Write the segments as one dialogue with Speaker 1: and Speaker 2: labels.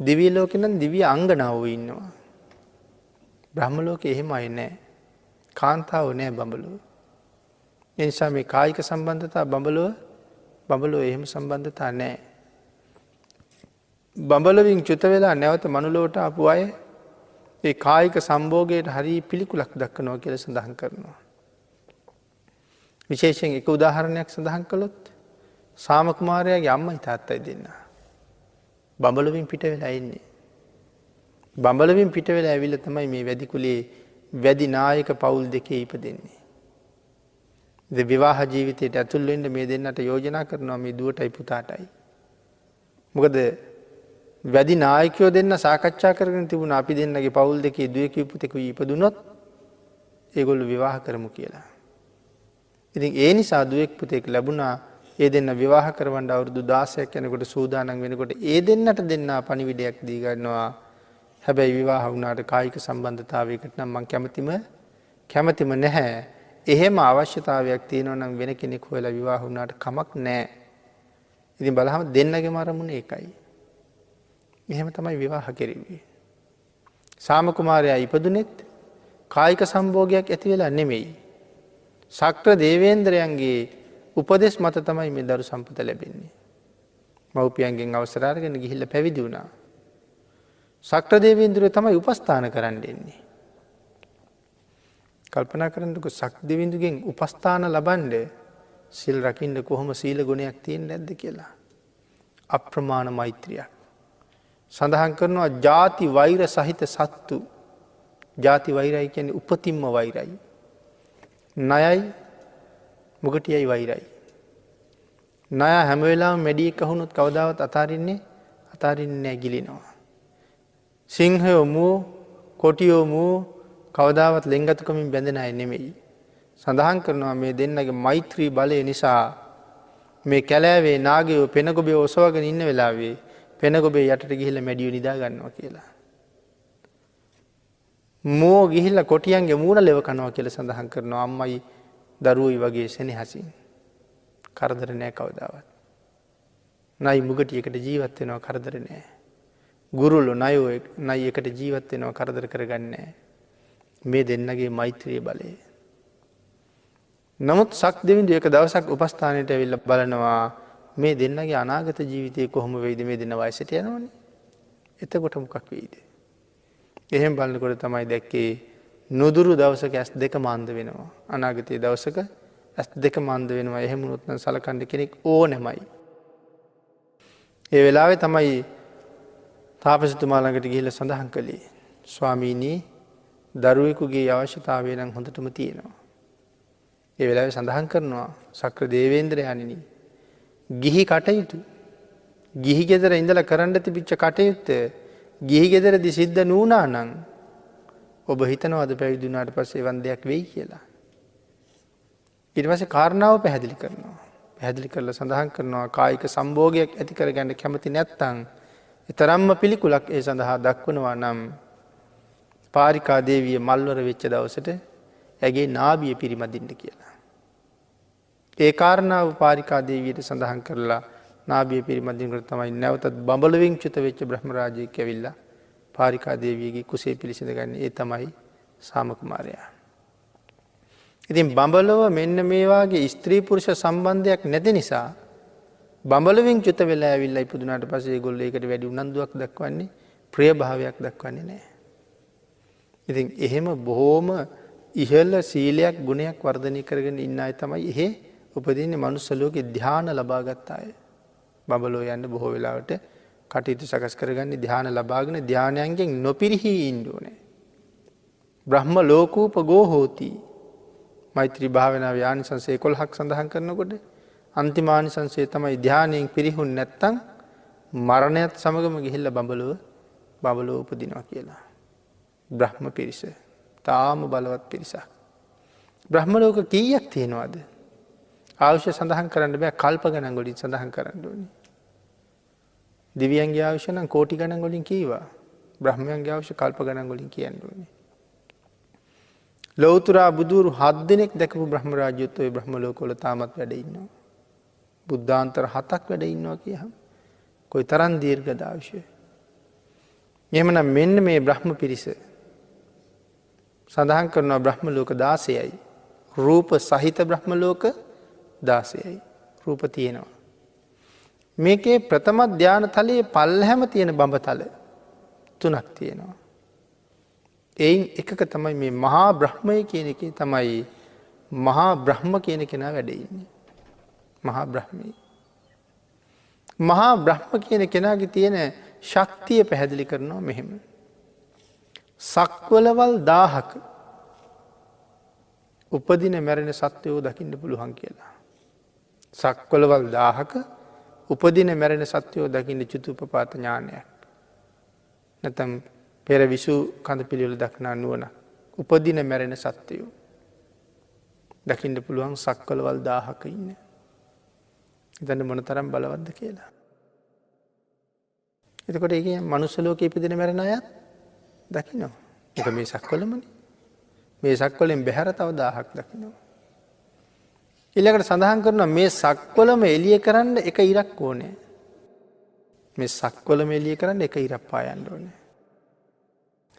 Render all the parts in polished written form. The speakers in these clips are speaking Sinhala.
Speaker 1: දිව්‍ය ලෝකේ නම් දිව්‍ය අංගනාවෝ ඉන්නවා. බ්‍රහ්ම ලෝකේ එහෙම අය නැහැ. කාන්තාවෝ නැහැ බඹලෝ. ඒ නිසා මේ කායික සම්බන්ධතා බඹලෝ එහෙම සම්බන්ධතා නැහැ. බඹලොවින් චුත වෙලා නැවත මනුලොවට ආපු අය ඒ කායික සම්භෝගයට හරි පිළිකුලක් දක්වනවා කියලා සඳහන් කරනවා. විශේෂයෙන් එක උදාහරණයක් සඳහන් කළොත් සාම කුමාරයාගේ අම්මයි තාත්තයි දෙන්න. බඹලොවින් පිට වෙලා ඉන්නේ. බඹලොවින් පිට වෙලා ඇවිල්ලා තමයි මේ වැඩි කුලේ වැඩි නායක පවුල් දෙකේ ඉපදෙන්නේ. විවාහ ජීවිතයට ඇතුල් වෙන්න මේ දෙන්නට යෝජනා කරනවා මේ දුවටයි පුතාටයි. මොකද වැඩි නායකයෝ දෙන්න සාකච්ඡා කරගෙන තිබුණා අපි දෙන්නගේ පවුල් දෙකේ දුවෙකුයි පුතෙකුයි ඉපදුනොත් ඒගොල්ලෝ විවාහ කරමු කියලා. ඉතින් ඒ නිසා දුවෙක් පුතෙක් ලැබුණා. ඒ දෙන්න විවාහ කරවන්න අවුරුදු 16ක් යනකොට සූදානම් වෙනකොට ඒ දෙන්නට දෙන්නා පණිවිඩයක් දී ගන්නවා. හැබැයි විවාහ වුණාට කායික සම්බන්ධතාවයකට නම් මම කැමතිම නැහැ. එහෙම අවශ්‍යතාවයක් තියෙනවා නම් වෙන කෙනෙක් හොයලා විවාහ වුණාට කමක් නැහැ. ඉතින් බලහම දෙන්නගේම අරමුණ ඒකයි. එහෙම තමයි විවාහ කෙරෙන්නේ. සාම කුමාරයා ඉපදුනේත් කායික සම්භෝගයක් ඇති වෙලා නෙමෙයි. ශක්‍ර දේවේන්ද්‍රයන්ගේ උපදෙස් මත තමයි මේ දරු සම්පත ලැබෙන්නේ. මව්පියන්ගෙන් අවසර අරගෙන ගිහිල්ලා පැවිදි වුණා. ශක්‍ර දේවේන්ද්‍රය තමයි උපස්ථාන කරන්න දෙන්නේ. කල්පනා කරන්නකෝ ශක්‍ර දේවේන්ද්‍රගෙන් උපස්ථාන ලබන්න සිල් රකින්න කොහොම සීල ගුණයක් තියෙන්නේ නැද්ද කියලා. අප්‍රමාණ මෛත්‍රියක්. සඳහන් කරනවා ಜಾති වෛර සහිත සත්තු. ಜಾති වෛරයි කියන්නේ උපතින්ම වෛරයි. ණයයි මුගටියයි වෛරයි. ණය හැම වෙලාවෙම මෙඩියෙක් අහුනොත් කවදාවත් අතාරින්නේ නැහැ ගිලිනවා. සිංහයෝ මූ කොටියෝ මූ කවදාවත් ලෙන්ගතුකමින් බැඳෙන අය නෙමෙයි. සඳහන් කරනවා මේ දෙන්නගේ මෛත්‍රී බලය නිසා මේ කැලෑවේ නාගයෝ පෙනගොබේ ඔසවගෙන ඉන්න වෙලාවේ පෙනගොබේ යටට ගිහිල්ලා මැඩියෝ නිදා ගන්නවා කියලා. මෝ ගිහිල්ලා කොටියන්ගේ මූණ ලෙව කනවා කියලා සඳහන් කරනවා. අම්මයි දරුවෝයි වගේ සෙනෙහසින්. කරදර නැහැ කවදාවත්. නයි මුගටියකට ජීවත් වෙනවා කරදර නැහැ. ගුරුලෝ නයි එකට ජීවත් වෙනවා කරදර කරගන්නේ නැහැ. මේ දෙන්නගේ මෛත්‍රියේ බලය. නමුත් සක් දෙවිඳු එක දවසක් උපස්ථානයට ඇවිල්ලා බලනවා මේ දෙන්නගේ අනාගත ජීවිතේ කොහොම වෙයිද මේ දෙන්න වයසට යනවනේ. එතකොට මොකක් වෙයිද? එහෙම බලනකොට තමයි දැක්කේ නුදුරු දවසක ඇස් දෙක මාන්ද වෙනවා. අනාගතයේ දවසක ඇස් දෙක මාන්ද වෙනවා. එහෙම වුණොත් නම් සලකන්න කෙනෙක් ඕනෙමයි. ඒ වෙලාවේ තමයි තාපසතුමා ළඟට ගිහිල්ලා සඳහන් කළේ ස්වාමීනි දරුවෙකුගේ අවශ්‍යතාවය නම් හොඳටම තියෙනවා. ඒ වෙලාවේ සඳහන් කරනවා ශක්‍ර දේවේන්ද්‍රයන්ණනි ගිහි කටයුතු ගිහි ගෙදර ඉඳලා කරන්න තිබිච්ච කටයුත්ත ගිහි ගෙදරදී සිද්ධ නුණා නම් ඔබ හිතනවාද පැවිදි වුණාට පස්සේ වන් දෙයක් වෙයි කියලා. ඊට පස්සේ කාරණාව පැහැදිලි කරනවා. පැහැදිලි කරලා සඳහන් කරනවා කායික සම්භෝගයක් ඇති කරගන්න කැමති නැත්නම් ඊතරම්ම පිළිකුලක් ඒ සඳහා දක්වනවා නම් පාරිකා දේවිය මල්වර වෙච්ච දවසට ඇගේ නාභිය පිරිමදින්න කියලා. ඒ කාරණාව පාරිකා දේවියට සඳහන් කරලා නාභිය පිරිමදිනකොට තමයි නැවතත් බඹලොවින් චුත වෙච්ච බ්‍රහ්ම රාජයෙක් ඇවිල්ලා පාරිකා දේවියගේ කුසේ පිළිසිඳගන්නේ. ඒ තමයි සාම කුමාරයා. ඉතින් බඹලොව මෙන්න මේ වාගේ ස්ත්‍රී පුරුෂ සම්බන්ධයක් නැති නිසා බඹලොවින් චුත වෙලා ඇවිල්ලා ඉපදුනාට පස්සේ ඒගොල්ලෝ ඒකට වැඩි උනන්දුවක් දක්වන්නේ ප්‍රිය භාවයක් දක්වන්නේ නැහැ. ඉතින් එහෙම බොහොම ඉහළ සීලයක් ගුණයක් වර්ධනය කරගෙන ඉන්න අය තමයි එහෙ උපදින්නේ මනුස්ස ලෝකේ ධ්‍යාන ලබා ගත්ත අය. බඹලෝ යන්න බොහෝ වෙලාවට කටයුතු සකස් කරගන්නේ ධ්‍යාන ලබාගෙන ධ්‍යානයන්ගෙන් නොපිරිහි ඉන්න ඕනේ. බ්‍රහ්ම ලෝකෝපගෝ හෝති. මෛත්‍රී භාවනාවේ ආනිසංස 11ක් සඳහන් කරනකොට අන්තිම ආනිසංසය තමයි ධ්‍යානයෙන් පිරිහුන් නැත්තම් මරණයත් සමගම ගිහිල්ලා බඹලෝ උපදිනවා කියලා. බ්‍රහ්ම පිරිස තාම බලවත් පිරිසක්. බ්‍රහ්ම ලෝක කීයක් තියෙනවද? ආයුෂ සඳහන් කරන්න බෑ. කල්ප ගණන් වලින් සඳහන් කරන්න ඕනේ. දිව්‍යයන්ගේ ආයුෂ නම් කෝටි ගණන් වලින් කීවා. බ්‍රහ්මයන්ගේ ආයුෂ කල්ප ගණන් වලින් කියන්න ඕනේ. ලෞතුරා බුදුරු 7 දෙනෙක් දැකපු බ්‍රහ්ම රාජ්‍යත් ඔය බ්‍රහ්ම ලෝකවල තාමත් වැඩ ඉන්නවා. බුද්ධාන්තර 7ක් වැඩ ඉන්නවා කියහම කොයි තරම් දීර්ඝද ආයුෂය. එහෙමනම් මෙන්න මේ බ්‍රහ්ම පිරිස සඳහන් කරනවා බ්‍රහ්ම ලෝක 16යි. රූප සහිත බ්‍රහ්ම ලෝක 16යි. රූප තියෙනවා. මේකේ ප්‍රථම ධාන තලයේ පල්ලැහැම තියෙන බඹතල 3ක් තියෙනවා. එයින් එකක තමයි මේ මහා බ්‍රහ්මය කියන එකේ තමයි මහා බ්‍රහ්ම කියන කෙනා වැඩ ඉන්නේ. මහා බ්‍රහ්මී. මහා බ්‍රහ්ම කියන කෙනාගේ තියෙන ශක්තිය පැහැදිලි කරනවා මෙහෙම. සක්වලවල් 1000ක උපදින මැරෙන සත්වයෝ දකින්න පුළුවන් කියලා. සක්වලවල් 1000ක උපදින මැරෙන සත්වයෝ දකින්න චුතුපපාත ඥානයක්. නැත්නම් පෙර විසු කඳ පිළිවෙල දක්නා නුවණ. උපදින මැරෙන සත්වයෝ දකින්න පුළුවන් සක්වලවල් 1000ක ඉන්න. ඉතින් මොනතරම් බලවත්ද කියලා. එතකොට ඒකේ මනුස්ස ලෝකේ ඉපදින මැරෙන අය දකින්නවා. ඒක මේ සක්වලමනේ. මේ සක්වලෙන් බැහැර තව 1000ක් දකින්නවා. ඊළඟට සඳහන් කරනවා මේ සක්වලම එළිය කරන්න එක ඉරක් ඕනේ. මේ සක්වලම එළිය කරන්න එක ඉරක් පායන්න ඕනේ.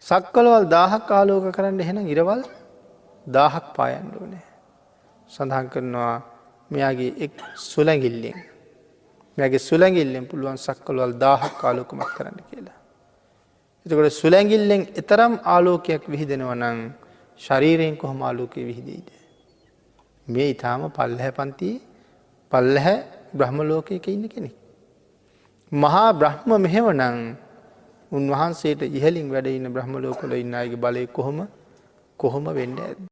Speaker 1: සක්වලවල් 1000ක් ආලෝක කරන්න එහෙනම් ඉරවල් 1000ක් පායන්න ඕනේ. සඳහන් කරනවා මෙයාගේ එක් සුලංගිල්ලෙන් මෙයාගේ සුලංගිල්ලෙන් පුළුවන් සක්වලවල් 1000ක් ආලෝකමත් කරන්න කියලා. එතකොට සුලංගිල්ලෙන් ඊතරම් ආලෝකයක් විහිදෙනවා නම් ශරීරයෙන් කොහොම ආලෝකය විහිදෙයිද? මේ ඊටාම පල්ලැහැ පන්තියේ පල්ලැහැ බ්‍රහ්ම ලෝකයක ඉන්න කෙනෙක්. මහා බ්‍රහ්ම මෙහෙවනම් උන්වහන්සේට ඉහළින් වැඩ ඉන්න බ්‍රහ්ම ලෝකවල ඉන්න අයගේ බලය කොහොම වෙන්නේ?